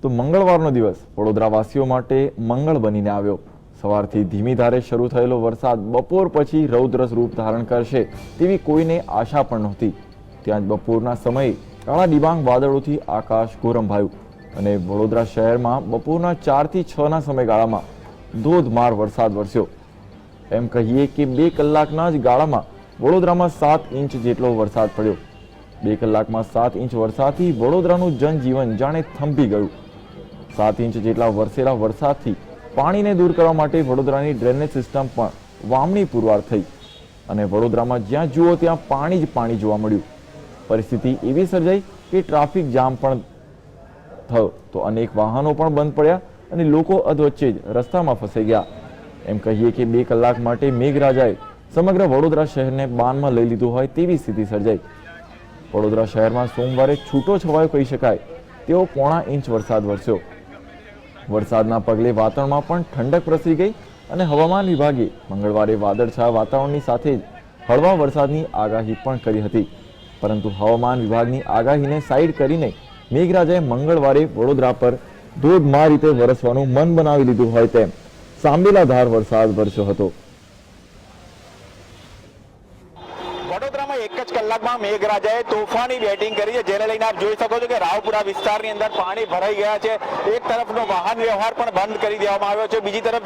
તો મંગળવારનો દિવસ વડોદરાવાસીઓ માટે મંગળ બનીને આવ્યો। સવારથી ધીમી ધારે શરૂ થયેલો વરસાદ બપોર પછી રૌદ્ર રૂપ ધારણ કરશે તેવી કોઈને આશા પણ નહોતી। ત્યાં જ બપોરના સમયે કાળા ડિબાંગ વાદળોથી આકાશ ગોરંભાયું અને વડોદરા શહેરમાં બપોરના 4 થી 6 ના સમયગાળામાં ધોધમાર વરસાદ વરસ્યો। એમ કહીએ કે 2 કલાકના જ ગાળામાં વડોદરામાં 7 ઇંચ જેટલો વરસાદ પડ્યો। 2 કલાકમાં 7 ઇંચ વરસાદથી વડોદરાનું જનજીવન જાણે થંભી ગયું। 7 ઇંચ જેટલા વરસેલા વરસાદથી પાણીને દૂર કરવા માટે વડોદરાની ડ્રેનેજ સિસ્ટમ પણ વામણી પુરવાર થઈ અને વડોદરામાં જ્યાં જુઓ ત્યાં પાણી જ પાણી જોવા મળ્યું। પરિસ્થિતિ એવી સર્જાઈ કે ટ્રાફિક જામ પણ થયો તો અનેક વાહનો પણ બંધ પડ્યા અને લોકો અધવચ્ચે જ રસ્તામાં ફસાઈ ગયા। એમ કહીએ કે 2 કલાક માટે મેઘરાજાએ સમગ્ર વડોદરા શહેરને બાનમાં લઈ લીધું હોય તેવી સ્થિતિ સર્જાઈ। વડોદરા શહેરમાં સોમવારે છૂટો છવાયો કહી શકાય તેવો 0.5 ઇંચ વરસાદ વરસ્યો। વરસાદના પગલે વાતાવરણમાં પણ ઠંડક પ્રસરી ગઈ અને હવામાન વિભાગે મંગળવારે વાદળછાયા વાતાવરણની સાથે જ હળવા વરસાદની આગાહી પણ કરી હતી, પરંતુ હવામાન વિભાગની આગાહીને સાઈડ કરીને મેઘરાજાએ મંગળવારે વડોદરા પર ધોધમાર રીતે વરસવાનું મન બનાવી લીધું હોય તેમ સાંબેલાધાર વરસાદ વરસ્યો હતો। વડોદરામાં એક જ કલાકમાં મેઘરાજાએ તોફાની બેટિંગ કરી છે, જેને લઈને આપ જોઈ શકો છો કે રાવપુરા વિસ્તારની અંદર પાણી ભરાઈ ગયા છે। એક તરફનો વાહન વ્યવહાર પણ બંધ કરી દેવામાં આવ્યો છે, બીજી તરફ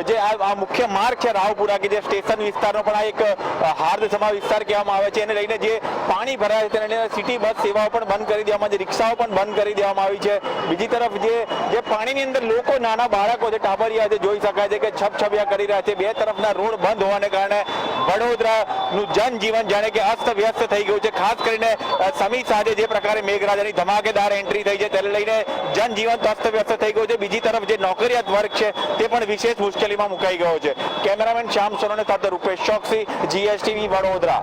જે આ મુખ્ય માર્ગ છે રાવપુરા કે જે સ્ટેશન વિસ્તારનો પણ આ એક હાર્દસમા વિસ્તાર કહેવામાં આવે છે, એને લઈને જે પાણી ભરાય છે તેને લઈને સિટી બસ સેવાઓ પણ બંધ કરી દેવામાં આવી છે, રિક્ષાઓ પણ બંધ કરી દેવામાં આવી છે। બીજી તરફ જે પાણીની અંદર લોકો, નાના બાળકો જે ટાબરિયા છે જોઈ શકાય છે કે છબછબિયા કરી રહ્યા છે। બે તરફના રોડ બંધ હોવાને કારણે વડોદરાનું જનજીવન જાણે કે અસ્ત વ્યસ્ત થઈ ગયું છે। ખાસ કરીને સમી સાંજે જે પ્રકારે મેઘરાજાની ધમાકેદાર એન્ટ્રી થઈ છે તેને લઈને જનજીવન અસ્ત વ્યસ્ત થઈ ગયું છે। બીજી તરફ જે નોકરિયાત વર્ગ છે તે પણ વિશેષ મુશ્કેલીમાં મુકાઈ ગયો છે। કેમેરામેન શ્યામ સોનોને સાથે રૂપેશ ચોકસી, GSTV વડોદરા।